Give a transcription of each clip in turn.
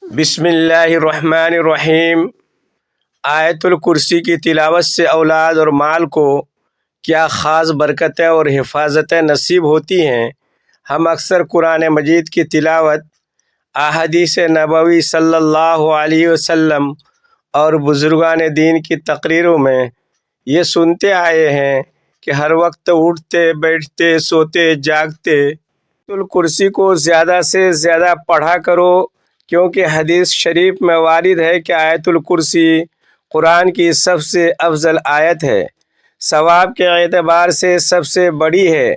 بسم اللہ الرحمن الرحیم۔ آیت الکرسی کی تلاوت سے اولاد اور مال کو کیا خاص برکتیں اور حفاظتیں نصیب ہوتی ہیں؟ ہم اکثر قرآن مجید کی تلاوت، احادیث نبوی صلی اللہ علیہ وسلم اور بزرگان دین کی تقریروں میں یہ سنتے آئے ہیں کہ ہر وقت اٹھتے بیٹھتے سوتے جاگتے آیت الکرسی کو زیادہ سے زیادہ پڑھا کرو، کیونکہ حدیث شریف میں وارد ہے کہ آیت الکرسی قرآن کی سب سے افضل آیت ہے، ثواب کے اعتبار سے سب سے بڑی ہے۔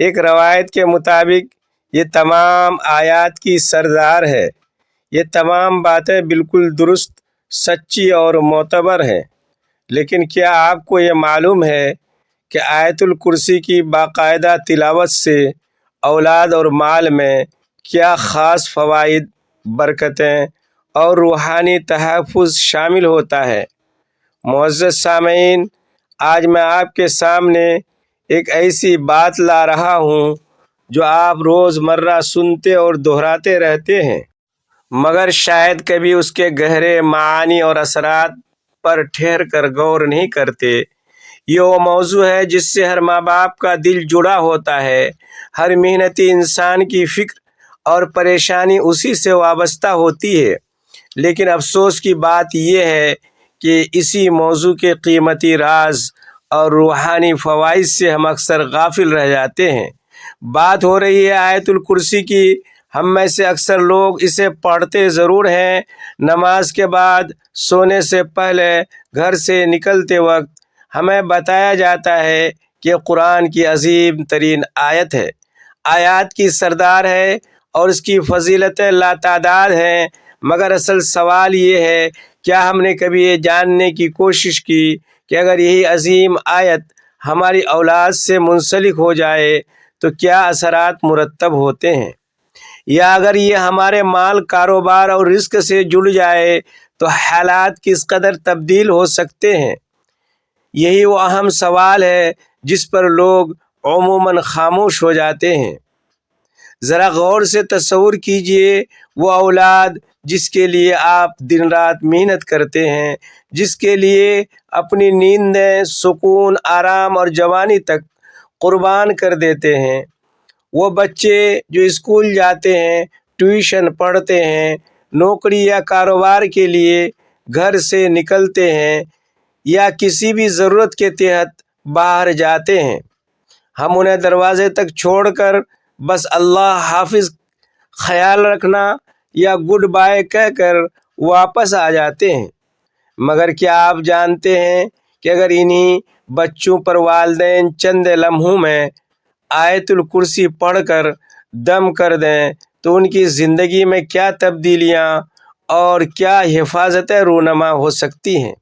ایک روایت کے مطابق یہ تمام آیات کی سردار ہے۔ یہ تمام باتیں بالکل درست، سچی اور معتبر ہیں، لیکن کیا آپ کو یہ معلوم ہے کہ آیت الکرسی کی باقاعدہ تلاوت سے اولاد اور مال میں کیا خاص فوائد، برکتیں اور روحانی تحفظ شامل ہوتا ہے؟ معزز سامعین، آج میں آپ کے سامنے ایک ایسی بات لا رہا ہوں جو آپ روز مرہ سنتے اور دہراتے رہتے ہیں، مگر شاید کبھی اس کے گہرے معانی اور اثرات پر ٹھہر کر غور نہیں کرتے۔ یہ وہ موضوع ہے جس سے ہر ماں باپ کا دل جڑا ہوتا ہے، ہر محنتی انسان کی فکر اور پریشانی اسی سے وابستہ ہوتی ہے، لیکن افسوس کی بات یہ ہے کہ اسی موضوع کے قیمتی راز اور روحانی فوائد سے ہم اکثر غافل رہ جاتے ہیں۔ بات ہو رہی ہے آیت الکرسی کی۔ ہم میں سے اکثر لوگ اسے پڑھتے ضرور ہیں، نماز کے بعد، سونے سے پہلے، گھر سے نکلتے وقت ہمیں بتایا جاتا ہے کہ قرآن کی عظیم ترین آیت ہے، آیات کی سردار ہے اور اس کی فضیلتیں لاتعداد ہیں، مگر اصل سوال یہ ہے، کیا ہم نے کبھی یہ جاننے کی کوشش کی کہ اگر یہی عظیم آیت ہماری اولاد سے منسلک ہو جائے تو کیا اثرات مرتب ہوتے ہیں؟ یا اگر یہ ہمارے مال، کاروبار اور رزق سے جڑ جائے تو حالات کس قدر تبدیل ہو سکتے ہیں؟ یہی وہ اہم سوال ہے جس پر لوگ عموماً خاموش ہو جاتے ہیں۔ ذرا غور سے تصور کیجئے، وہ اولاد جس کے لیے آپ دن رات محنت کرتے ہیں، جس کے لیے اپنی نیندیں، سکون، آرام اور جوانی تک قربان کر دیتے ہیں، وہ بچے جو اسکول جاتے ہیں، ٹیوشن پڑھتے ہیں، نوکری یا کاروبار کے لیے گھر سے نکلتے ہیں یا کسی بھی ضرورت کے تحت باہر جاتے ہیں، ہم انہیں دروازے تک چھوڑ کر بس اللہ حافظ، خیال رکھنا یا گڈ بائے کہہ کر واپس آ جاتے ہیں۔ مگر کیا آپ جانتے ہیں کہ اگر انہی بچوں پر والدین چند لمحوں میں آیت الکرسی پڑھ کر دم کر دیں تو ان کی زندگی میں کیا تبدیلیاں اور کیا حفاظتیں رونما ہو سکتی ہیں؟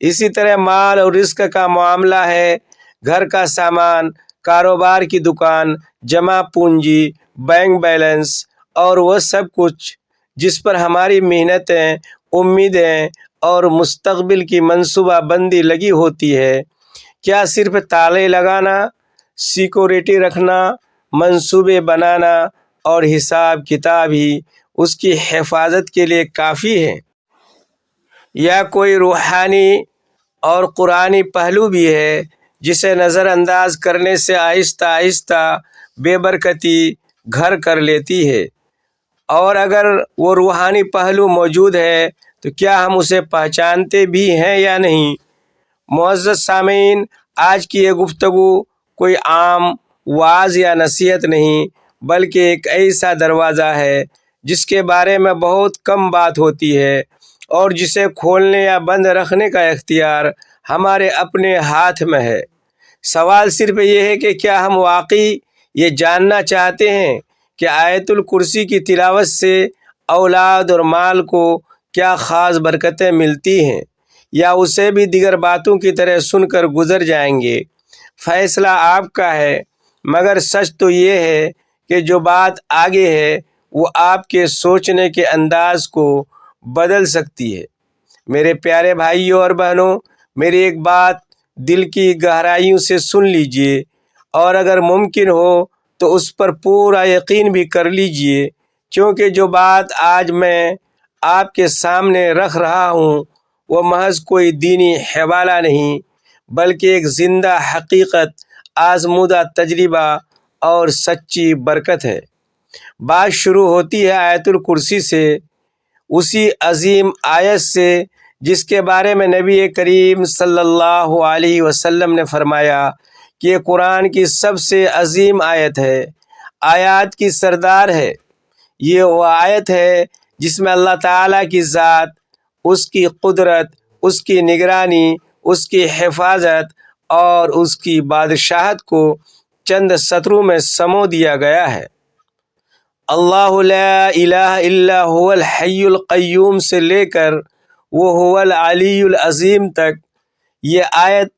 اسی طرح مال اور رزق کا معاملہ ہے۔ گھر کا سامان، کاروبار کی دکان، جمع پونجی، بینک بیلنس اور وہ سب کچھ جس پر ہماری محنتیں، امیدیں اور مستقبل کی منصوبہ بندی لگی ہوتی ہے، کیا صرف تالے لگانا، سیکورٹی رکھنا، منصوبے بنانا اور حساب کتاب ہی اس کی حفاظت کے لیے کافی ہے؟ یا کوئی روحانی اور قرآنی پہلو بھی ہے جسے نظر انداز کرنے سے آہستہ آہستہ بے برکتی گھر کر لیتی ہے؟ اور اگر وہ روحانی پہلو موجود ہے تو کیا ہم اسے پہچانتے بھی ہیں یا نہیں؟ معزز سامعین، آج کی یہ گفتگو کوئی عام وعظ یا نصیحت نہیں، بلکہ ایک ایسا دروازہ ہے جس کے بارے میں بہت کم بات ہوتی ہے اور جسے کھولنے یا بند رکھنے کا اختیار ہمارے اپنے ہاتھ میں ہے۔ سوال صرف یہ ہے کہ کیا ہم واقعی یہ جاننا چاہتے ہیں کہ آیت الکرسی کی تلاوت سے اولاد اور مال کو کیا خاص برکتیں ملتی ہیں، یا اسے بھی دیگر باتوں کی طرح سن کر گزر جائیں گے؟ فیصلہ آپ کا ہے، مگر سچ تو یہ ہے کہ جو بات آگے ہے وہ آپ کے سوچنے کے انداز کو بدل سکتی ہے۔ میرے پیارے بھائیوں اور بہنوں، میری ایک بات دل کی گہرائیوں سے سن لیجئے، اور اگر ممکن ہو تو اس پر پورا یقین بھی کر لیجئے، کیونکہ جو بات آج میں آپ کے سامنے رکھ رہا ہوں وہ محض کوئی دینی حوالہ نہیں بلکہ ایک زندہ حقیقت، آزمودہ تجربہ اور سچی برکت ہے۔ بات شروع ہوتی ہے آیت الکرسی سے، اسی عظیم آیت سے جس کے بارے میں نبی کریم صلی اللہ علیہ وسلم نے فرمایا کہ یہ قرآن کی سب سے عظیم آیت ہے، آیات کی سردار ہے۔ یہ وہ آیت ہے جس میں اللہ تعالیٰ کی ذات، اس کی قدرت، اس کی نگرانی، اس کی حفاظت اور اس کی بادشاہت کو چند سطروں میں سمو دیا گیا ہے۔ اللہ لا الہ الا هو الحی القیوم سے لے کر وہ هو العلی العظیم تک یہ آیت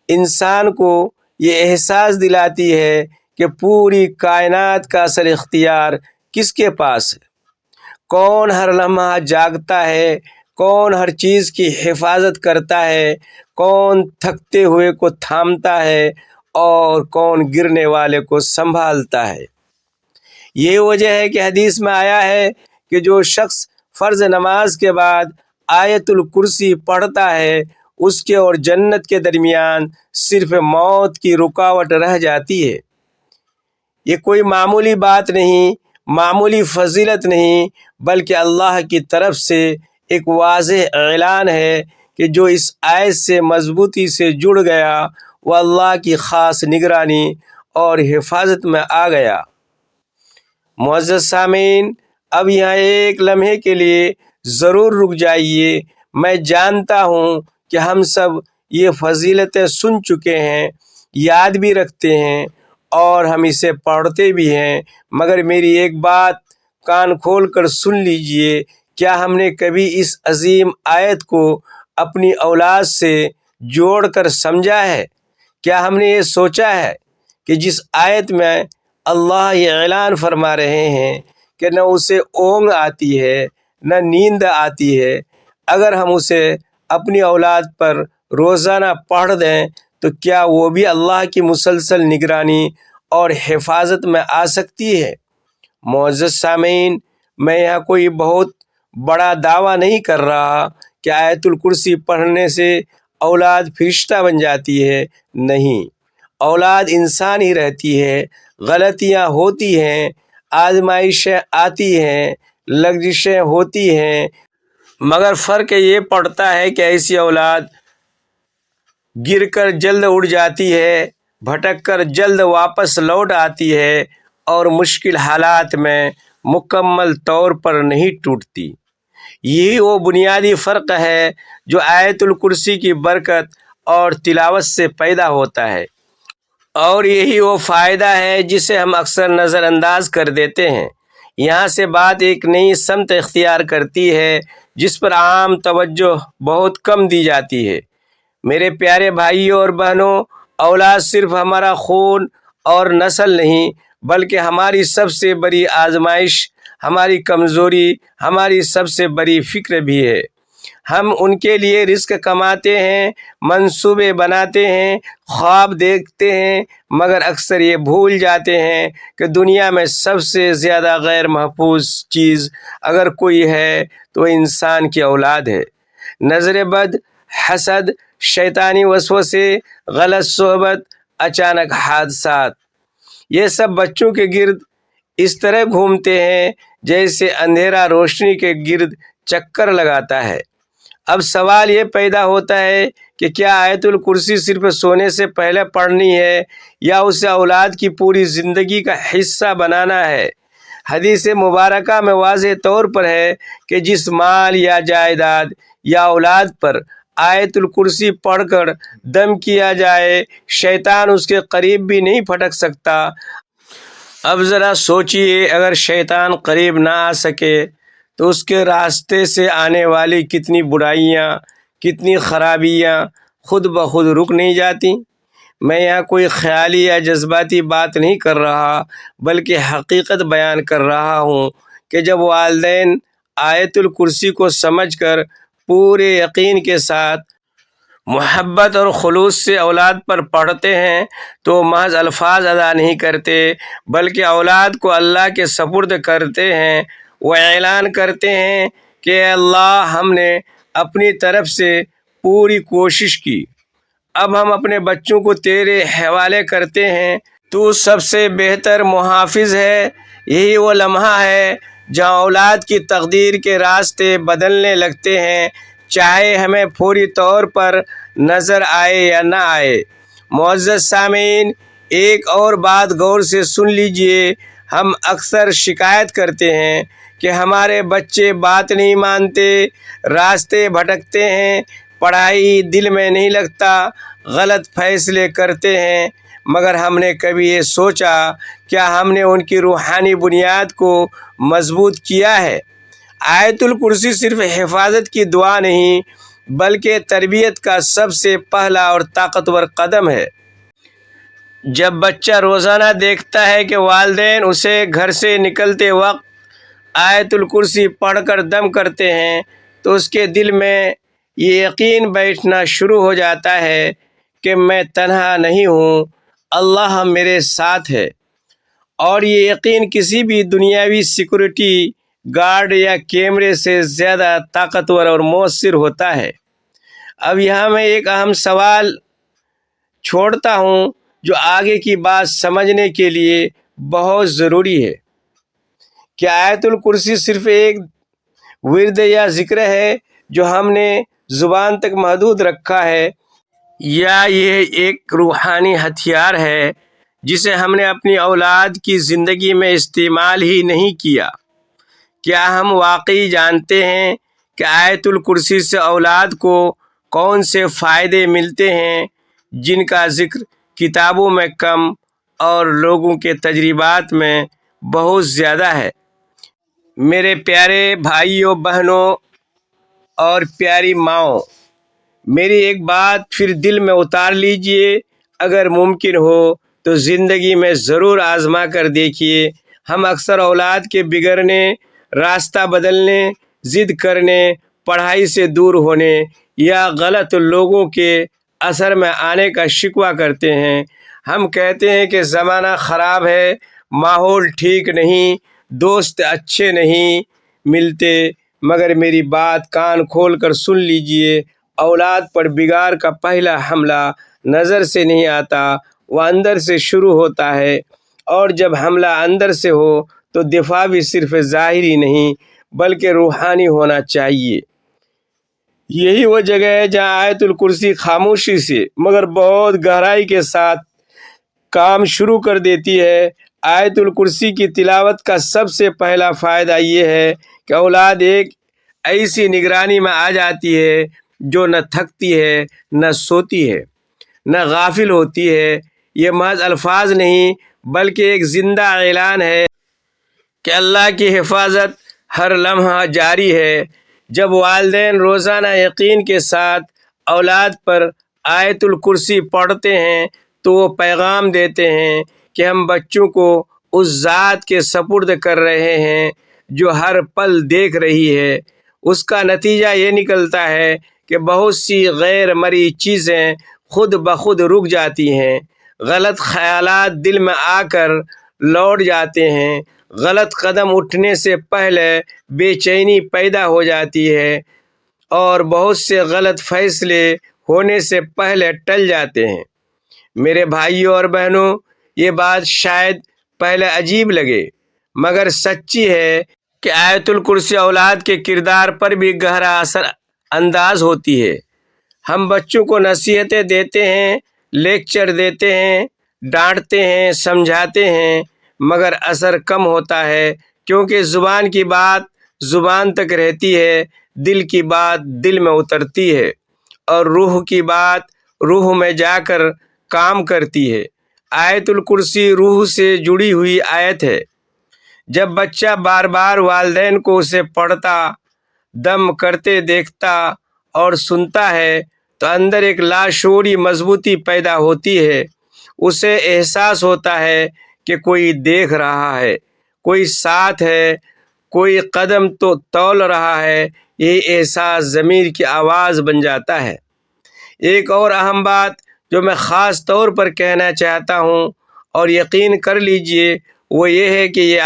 انسان کو یہ احساس دلاتی ہے کہ پوری کائنات کا اصل اختیار کس کے پاس ہے، کون ہر لمحہ جاگتا ہے، کون ہر چیز کی حفاظت کرتا ہے، کون تھکتے ہوئے کو تھامتا ہے اور کون گرنے والے کو سنبھالتا ہے۔ یہ وجہ ہے کہ حدیث میں آیا ہے کہ جو شخص فرض نماز کے بعد آیت الکرسی پڑھتا ہے اس کے اور جنت کے درمیان صرف موت کی رکاوٹ رہ جاتی ہے۔ یہ کوئی معمولی بات نہیں، معمولی فضیلت نہیں، بلکہ اللہ کی طرف سے ایک واضح اعلان ہے کہ جو اس آیت سے مضبوطی سے جڑ گیا وہ اللہ کی خاص نگرانی اور حفاظت میں آ گیا۔ معزز سامعین، اب یہاں ایک لمحے کے لیے ضرور رک جائیے۔ میں جانتا ہوں کہ ہم سب یہ فضیلتیں سن چکے ہیں، یاد بھی رکھتے ہیں اور ہم اسے پڑھتے بھی ہیں، مگر میری ایک بات کان کھول کر سن لیجئے۔ کیا ہم نے کبھی اس عظیم آیت کو اپنی اولاد سے جوڑ کر سمجھا ہے؟ کیا ہم نے یہ سوچا ہے کہ جس آیت میں اللہ یہ اعلان فرما رہے ہیں کہ نہ اسے اونگ آتی ہے نہ نیند آتی ہے، اگر ہم اسے اپنی اولاد پر روزانہ پڑھ دیں تو کیا وہ بھی اللہ کی مسلسل نگرانی اور حفاظت میں آ سکتی ہے؟ معزز سامعین، میں یہاں کوئی بہت بڑا دعویٰ نہیں کر رہا کہ آیت الکرسی پڑھنے سے اولاد فرشتہ بن جاتی ہے، نہیں، اولاد انسان ہی رہتی ہے، غلطیاں ہوتی ہیں، آزمائشیں آتی ہیں، لغزشیں ہوتی ہیں، مگر فرق یہ پڑتا ہے کہ ایسی اولاد گر کر جلد اٹھ جاتی ہے، بھٹک کر جلد واپس لوٹ آتی ہے اور مشکل حالات میں مکمل طور پر نہیں ٹوٹتی۔ یہی وہ بنیادی فرق ہے جو آیت الکرسی کی برکت اور تلاوت سے پیدا ہوتا ہے، اور یہی وہ فائدہ ہے جسے ہم اکثر نظر انداز کر دیتے ہیں۔ یہاں سے بات ایک نئی سمت اختیار کرتی ہے جس پر عام توجہ بہت کم دی جاتی ہے۔ میرے پیارے بھائیوں اور بہنوں، اولاد صرف ہمارا خون اور نسل نہیں بلکہ ہماری سب سے بڑی آزمائش، ہماری کمزوری، ہماری سب سے بڑی فکر بھی ہے۔ ہم ان کے لیے رزق کماتے ہیں، منصوبے بناتے ہیں، خواب دیکھتے ہیں، مگر اکثر یہ بھول جاتے ہیں کہ دنیا میں سب سے زیادہ غیر محفوظ چیز اگر کوئی ہے تو انسان کی اولاد ہے۔ نظر بد، حسد، شیطانی وسوسے، غلط صحبت، اچانک حادثات، یہ سب بچوں کے گرد اس طرح گھومتے ہیں جیسے اندھیرا روشنی کے گرد چکر لگاتا ہے۔ اب سوال یہ پیدا ہوتا ہے کہ کیا آیت الکرسی صرف سونے سے پہلے پڑھنی ہے یا اسے اولاد کی پوری زندگی کا حصہ بنانا ہے؟ حدیث مبارکہ میں واضح طور پر ہے کہ جس مال یا جائیداد یا اولاد پر آیت الکرسی پڑھ کر دم کیا جائے، شیطان اس کے قریب بھی نہیں پھٹک سکتا۔ اب ذرا سوچئے، اگر شیطان قریب نہ آ سکے تو اس کے راستے سے آنے والی کتنی برائیاں، کتنی خرابیاں خود بخود رک نہیں جاتی؟ میں یہاں کوئی خیالی یا جذباتی بات نہیں کر رہا بلکہ حقیقت بیان کر رہا ہوں کہ جب والدین آیت الکرسی کو سمجھ کر پورے یقین کے ساتھ، محبت اور خلوص سے اولاد پر پڑھتے ہیں تو محض الفاظ ادا نہیں کرتے بلکہ اولاد کو اللہ کے سپرد کرتے ہیں۔ وہ اعلان کرتے ہیں کہ اے اللہ ہم نے اپنی طرف سے پوری کوشش کی، اب ہم اپنے بچوں کو تیرے حوالے کرتے ہیں، تو سب سے بہتر محافظ ہے۔ یہی وہ لمحہ ہے جہاں اولاد کی تقدیر کے راستے بدلنے لگتے ہیں، چاہے ہمیں فوری طور پر نظر آئے یا نہ آئے۔ معزز سامعین، ایک اور بات غور سے سن لیجئے۔ ہم اکثر شکایت کرتے ہیں کہ ہمارے بچے بات نہیں مانتے، راستے بھٹکتے ہیں، پڑھائی دل میں نہیں لگتا، غلط فیصلے کرتے ہیں، مگر ہم نے کبھی یہ سوچا کیا ہم نے ان کی روحانی بنیاد کو مضبوط کیا ہے؟ آیت الکرسی صرف حفاظت کی دعا نہیں بلکہ تربیت کا سب سے پہلا اور طاقتور قدم ہے۔ جب بچہ روزانہ دیکھتا ہے کہ والدین اسے گھر سے نکلتے وقت آیت الکرسی پڑھ کر دم کرتے ہیں تو اس کے دل میں یہ یقین بیٹھنا شروع ہو جاتا ہے کہ میں تنہا نہیں ہوں، اللہ میرے ساتھ ہے۔ اور یہ یقین کسی بھی دنیاوی سیکورٹی گارڈ یا کیمرے سے زیادہ طاقتور اور مؤثر ہوتا ہے۔ اب یہاں میں ایک اہم سوال چھوڑتا ہوں جو آگے کی بات سمجھنے کے لیے بہت ضروری ہے۔ کیا آیت الکرسی صرف ایک ورد یا ذکر ہے جو ہم نے زبان تک محدود رکھا ہے، یا یہ ایک روحانی ہتھیار ہے جسے ہم نے اپنی اولاد کی زندگی میں استعمال ہی نہیں کیا؟ کیا ہم واقعی جانتے ہیں کہ آیت الکرسی سے اولاد کو کون سے فائدے ملتے ہیں جن کا ذکر کتابوں میں کم اور لوگوں کے تجربات میں بہت زیادہ ہے؟ میرے پیارے بھائیوں بہنوں اور پیاری ماؤں، میری ایک بات پھر دل میں اتار لیجئے، اگر ممکن ہو تو زندگی میں ضرور آزما کر دیکھیے۔ ہم اکثر اولاد کے بگڑنے، راستہ بدلنے، ضد کرنے، پڑھائی سے دور ہونے یا غلط لوگوں کے اثر میں آنے کا شکوہ کرتے ہیں۔ ہم کہتے ہیں کہ زمانہ خراب ہے، ماحول ٹھیک نہیں، دوست اچھے نہیں ملتے، مگر میری بات کان کھول کر سن لیجئے۔ اولاد پر بگاڑ کا پہلا حملہ نظر سے نہیں آتا، وہ اندر سے شروع ہوتا ہے، اور جب حملہ اندر سے ہو تو دفاع بھی صرف ظاہری نہیں بلکہ روحانی ہونا چاہیے۔ یہی وہ جگہ ہے جہاں آیت الکرسی خاموشی سے مگر بہت گہرائی کے ساتھ کام شروع کر دیتی ہے۔ آیت الکرسی کی تلاوت کا سب سے پہلا فائدہ یہ ہے کہ اولاد ایک ایسی نگرانی میں آ جاتی ہے جو نہ تھکتی ہے، نہ سوتی ہے، نہ غافل ہوتی ہے۔ یہ محض الفاظ نہیں بلکہ ایک زندہ اعلان ہے کہ اللہ کی حفاظت ہر لمحہ جاری ہے۔ جب والدین روزانہ یقین کے ساتھ اولاد پر آیت الکرسی پڑھتے ہیں تو وہ پیغام دیتے ہیں کہ ہم بچوں کو اس ذات کے سپرد کر رہے ہیں جو ہر پل دیکھ رہی ہے۔ اس کا نتیجہ یہ نکلتا ہے کہ بہت سی غیر مرئی چیزیں خود بخود رک جاتی ہیں، غلط خیالات دل میں آ کر لوٹ جاتے ہیں، غلط قدم اٹھنے سے پہلے بے چینی پیدا ہو جاتی ہے، اور بہت سے غلط فیصلے ہونے سے پہلے ٹل جاتے ہیں۔ میرے بھائیوں اور بہنوں، یہ بات شاید پہلے عجیب لگے مگر سچی ہے کہ آیت الکرسی اولاد کے کردار پر بھی گہرا اثر انداز ہوتی ہے۔ ہم بچوں کو نصیحتیں دیتے ہیں، لیکچر دیتے ہیں، ڈانٹتے ہیں، سمجھاتے ہیں، مگر اثر کم ہوتا ہے، کیونکہ زبان کی بات زبان تک رہتی ہے، دل کی بات دل میں اترتی ہے، اور روح کی بات روح میں جا کر کام کرتی ہے۔ آیت الکرسی روح سے جڑی ہوئی آیت ہے۔ جب بچہ بار بار والدین کو اسے پڑھتا، دم کرتے دیکھتا اور سنتا ہے تو اندر ایک لاشعوری مضبوطی پیدا ہوتی ہے۔ اسے احساس ہوتا ہے کہ کوئی دیکھ رہا ہے، کوئی ساتھ ہے، کوئی قدم تو تول رہا ہے۔ یہ احساس ضمیر کی آواز بن جاتا ہے۔ ایک اور اہم بات جو میں خاص طور پر کہنا چاہتا ہوں، اور یقین کر لیجئے، وہ یہ ہے کہ یہ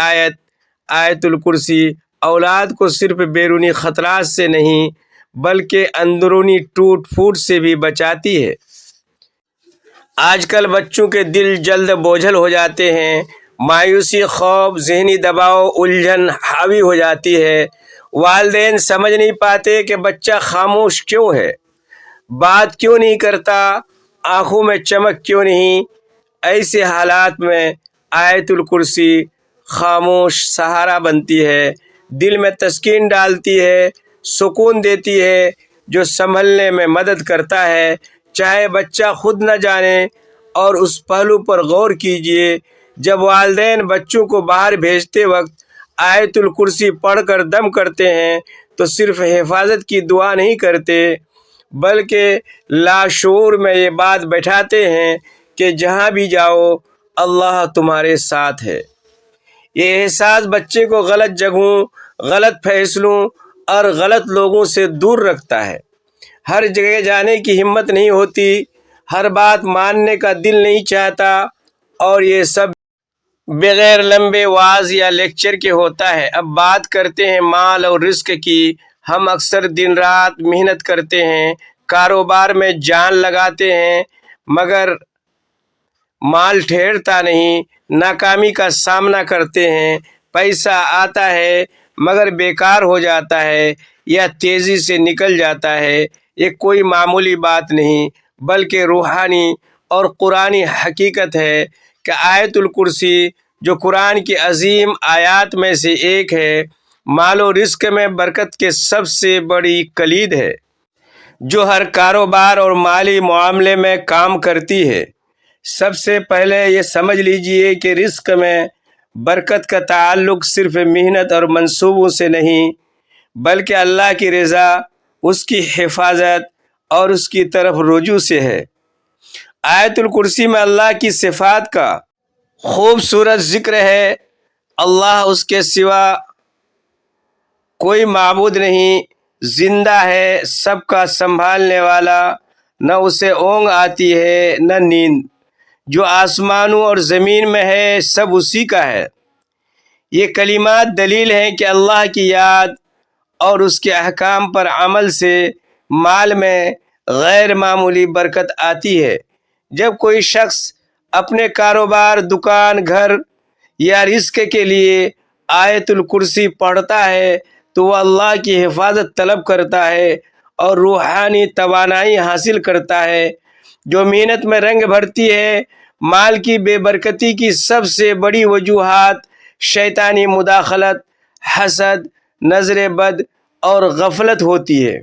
آیت الکرسی اولاد کو صرف بیرونی خطرات سے نہیں بلکہ اندرونی ٹوٹ پھوٹ سے بھی بچاتی ہے۔ آج کل بچوں کے دل جلد بوجھل ہو جاتے ہیں، مایوسی، خوف، ذہنی دباؤ، الجھن حاوی ہو جاتی ہے۔ والدین سمجھ نہیں پاتے کہ بچہ خاموش کیوں ہے، بات کیوں نہیں کرتا، آنکھوں میں چمک کیوں نہیں۔ ایسے حالات میں آیت الکرسی خاموش سہارا بنتی ہے، دل میں تسکین ڈالتی ہے، سکون دیتی ہے، جو سنبھلنے میں مدد کرتا ہے، چاہے بچہ خود نہ جانے۔ اور اس پہلو پر غور کیجئے، جب والدین بچوں کو باہر بھیجتے وقت آیت الکرسی پڑھ کر دم کرتے ہیں تو صرف حفاظت کی دعا نہیں کرتے بلکہ لاشعور میں یہ بات بیٹھاتے ہیں کہ جہاں بھی جاؤ اللہ تمہارے ساتھ ہے۔ یہ احساس بچے کو غلط جگہوں، غلط فیصلوں اور غلط لوگوں سے دور رکھتا ہے۔ ہر جگہ جانے کی ہمت نہیں ہوتی، ہر بات ماننے کا دل نہیں چاہتا، اور یہ سب بغیر لمبے وعظ یا لیکچر کے ہوتا ہے۔ اب بات کرتے ہیں مال اور رزق کی۔ ہم اکثر دن رات محنت کرتے ہیں، کاروبار میں جان لگاتے ہیں، مگر مال ٹھہرتا نہیں، ناکامی کا سامنا کرتے ہیں، پیسہ آتا ہے مگر بیکار ہو جاتا ہے یا تیزی سے نکل جاتا ہے۔ یہ کوئی معمولی بات نہیں بلکہ روحانی اور قرآنی حقیقت ہے کہ آیت الکرسی جو قرآن کی عظیم آیات میں سے ایک ہے، مال و رزق میں برکت کے سب سے بڑی کلید ہے، جو ہر کاروبار اور مالی معاملے میں کام کرتی ہے۔ سب سے پہلے یہ سمجھ لیجئے کہ رزق میں برکت کا تعلق صرف محنت اور منصوبوں سے نہیں بلکہ اللہ کی رضا، اس کی حفاظت اور اس کی طرف رجوع سے ہے۔ آیت الکرسی میں اللہ کی صفات کا خوبصورت ذکر ہے۔ اللہ، اس کے سوا کوئی معبود نہیں، زندہ ہے، سب کا سنبھالنے والا، نہ اسے اونگ آتی ہے نہ نیند، جو آسمانوں اور زمین میں ہے سب اسی کا ہے۔ یہ کلمات دلیل ہیں کہ اللہ کی یاد اور اس کے احکام پر عمل سے مال میں غیر معمولی برکت آتی ہے۔ جب کوئی شخص اپنے کاروبار، دکان، گھر یا رزق کے لیے آیت الکرسی پڑھتا ہے تو وہ اللہ کی حفاظت طلب کرتا ہے اور روحانی توانائی حاصل کرتا ہے، جو محنت میں رنگ بھرتی ہے۔ مال کی بے برکتی کی سب سے بڑی وجوہات شیطانی مداخلت، حسد، نظر بد اور غفلت ہوتی ہے۔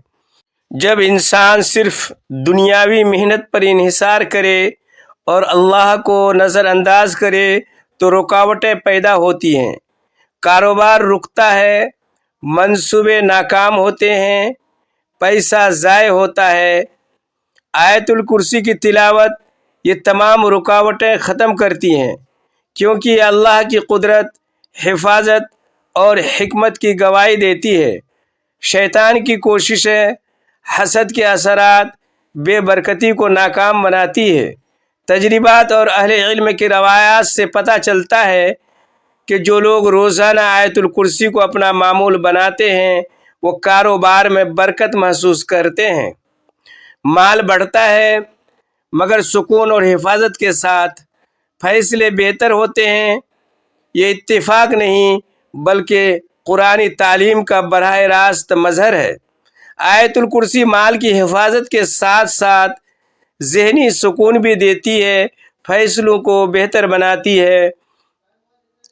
جب انسان صرف دنیاوی محنت پر انحصار کرے اور اللہ کو نظر انداز کرے تو رکاوٹیں پیدا ہوتی ہیں، کاروبار رکتا ہے، منصوبے ناکام ہوتے ہیں، پیسہ ضائع ہوتا ہے۔ آیت الکرسی کی تلاوت یہ تمام رکاوٹیں ختم کرتی ہیں، کیونکہ یہ اللہ کی قدرت، حفاظت اور حکمت کی گواہی دیتی ہے۔ شیطان کی کوششیں، حسد کے اثرات بے برکتی کو ناکام بناتی ہے۔ تجربات اور اہل علم کی روایات سے پتہ چلتا ہے کہ جو لوگ روزانہ آیت الکرسی کو اپنا معمول بناتے ہیں وہ کاروبار میں برکت محسوس کرتے ہیں، مال بڑھتا ہے، مگر سکون اور حفاظت کے ساتھ، فیصلے بہتر ہوتے ہیں۔ یہ اتفاق نہیں بلکہ قرآنی تعلیم کا براہ راست مظہر ہے۔ آیت الکرسی مال کی حفاظت کے ساتھ ساتھ ذہنی سکون بھی دیتی ہے، فیصلوں کو بہتر بناتی ہے۔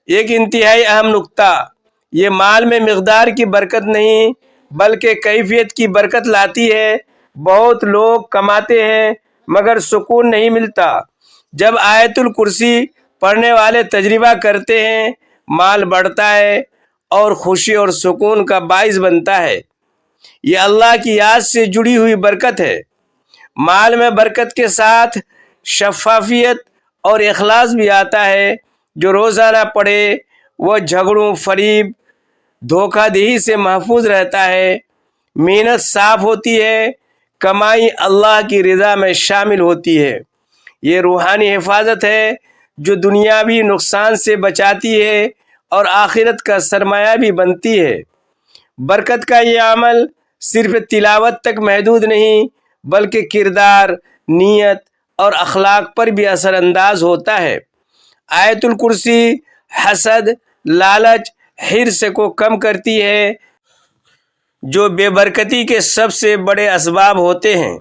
ایک انتہائی اہم نکتہ، یہ مال میں مقدار کی برکت نہیں بلکہ کیفیت کی برکت لاتی ہے۔ بہت لوگ کماتے ہیں مگر سکون نہیں ملتا۔ جب آیت الکرسی پڑھنے والے تجربہ کرتے ہیں، مال بڑھتا ہے اور خوشی اور سکون کا باعث بنتا ہے۔ یہ اللہ کی یاد سے جڑی ہوئی برکت ہے۔ مال میں برکت کے ساتھ شفافیت اور اخلاص بھی آتا ہے۔ جو روزانہ پڑھے وہ جھگڑوں، فریب، دھوکہ دہی سے محفوظ رہتا ہے۔ محنت صاف ہوتی ہے، کمائی اللہ کی رضا میں شامل ہوتی ہے۔ یہ روحانی حفاظت ہے جو دنیاوی نقصان سے بچاتی ہے اور آخرت کا سرمایہ بھی بنتی ہے۔ برکت کا یہ عمل صرف تلاوت تک محدود نہیں بلکہ کردار، نیت اور اخلاق پر بھی اثر انداز ہوتا ہے۔ آیت الکرسی حسد، لالچ، حرص کو کم کرتی ہے جو بے برکتی کے سب سے بڑے اسباب ہوتے ہیں۔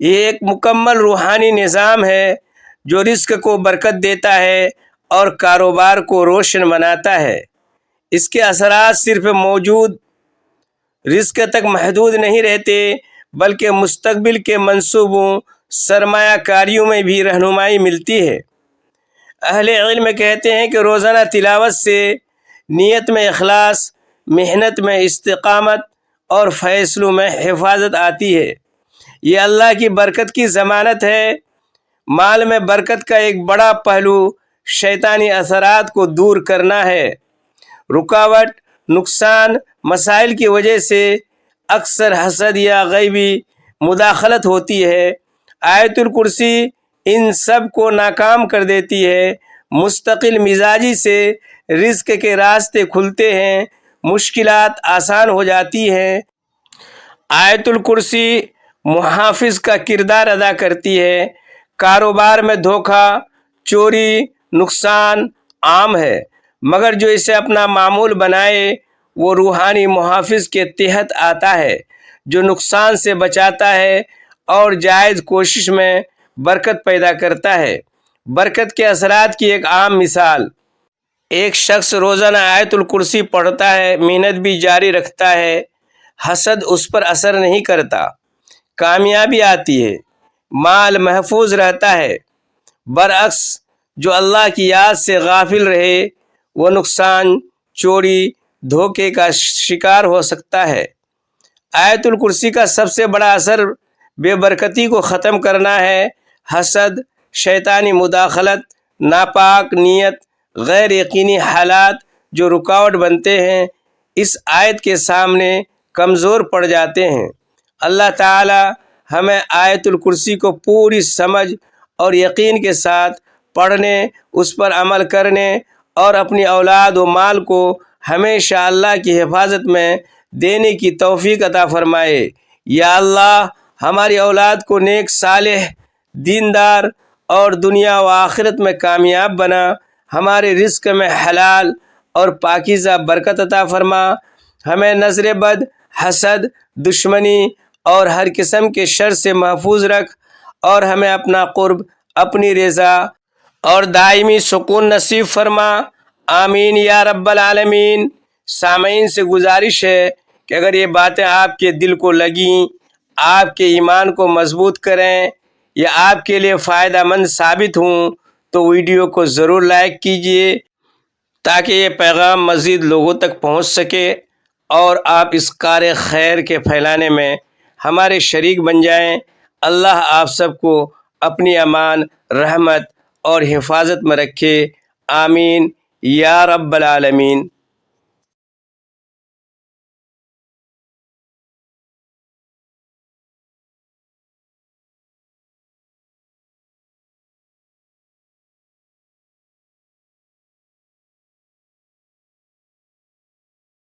یہ ایک مکمل روحانی نظام ہے جو رزق کو برکت دیتا ہے اور کاروبار کو روشن بناتا ہے۔ اس کے اثرات صرف موجود رزق تک محدود نہیں رہتے بلکہ مستقبل کے منصوبوں، سرمایہ کاریوں میں بھی رہنمائی ملتی ہے۔ اہل علم کہتے ہیں کہ روزانہ تلاوت سے نیت میں اخلاص، محنت میں استقامت اور فیصلوں میں حفاظت آتی ہے۔ یہ اللہ کی برکت کی ضمانت ہے۔ مال میں برکت کا ایک بڑا پہلو شیطانی اثرات کو دور کرنا ہے۔ رکاوٹ، نقصان، مسائل کی وجہ سے اکثر حسد یا غیبی مداخلت ہوتی ہے۔ آیت الکرسی ان سب کو ناکام کر دیتی ہے۔ مستقل مزاجی سے رزق کے راستے کھلتے ہیں، مشکلات آسان ہو جاتی ہیں۔ آیت الکرسی محافظ کا کردار ادا کرتی ہے۔ کاروبار میں دھوکہ، چوری، نقصان عام ہے، مگر جو اسے اپنا معمول بنائے وہ روحانی محافظ کے تحت آتا ہے جو نقصان سے بچاتا ہے اور جائز کوشش میں برکت پیدا کرتا ہے۔ برکت کے اثرات کی ایک عام مثال: ایک شخص روزانہ آیت الکرسی پڑھتا ہے، محنت بھی جاری رکھتا ہے، حسد اس پر اثر نہیں کرتا، کامیابی آتی ہے، مال محفوظ رہتا ہے۔ برعکس جو اللہ کی یاد سے غافل رہے وہ نقصان، چوری، دھوکے کا شکار ہو سکتا ہے۔ آیت الکرسی کا سب سے بڑا اثر بے برکتی کو ختم کرنا ہے۔ حسد، شیطانی مداخلت، ناپاک نیت، غیر یقینی حالات جو رکاوٹ بنتے ہیں اس آیت کے سامنے کمزور پڑ جاتے ہیں۔ اللہ تعالی ہمیں آیت الکرسی کو پوری سمجھ اور یقین کے ساتھ پڑھنے، اس پر عمل کرنے اور اپنی اولاد و مال کو ہمیشہ اللہ کی حفاظت میں دینے کی توفیق عطا فرمائے۔ یا اللہ ہماری اولاد کو نیک، صالح، دیندار اور دنیا و آخرت میں کامیاب بنا۔ ہمارے رزق میں حلال اور پاکیزہ برکت عطا فرما۔ ہمیں نظر بد، حسد، دشمنی اور ہر قسم کے شر سے محفوظ رکھ اور ہمیں اپنا قرب، اپنی رضا اور دائمی سکون نصیب فرما۔ آمین یا رب العالمین۔ سامعین سے گزارش ہے کہ اگر یہ باتیں آپ کے دل کو لگیں، آپ کے ایمان کو مضبوط کریں یا آپ کے لیے فائدہ مند ثابت ہوں تو ویڈیو کو ضرور لائک کیجیے تاکہ یہ پیغام مزید لوگوں تک پہنچ سکے اور آپ اس کار خیر کے پھیلانے میں ہمارے شریک بن جائیں۔ اللہ آپ سب کو اپنی امان، رحمت اور حفاظت میں رکھے۔ آمین یا رب العالمین۔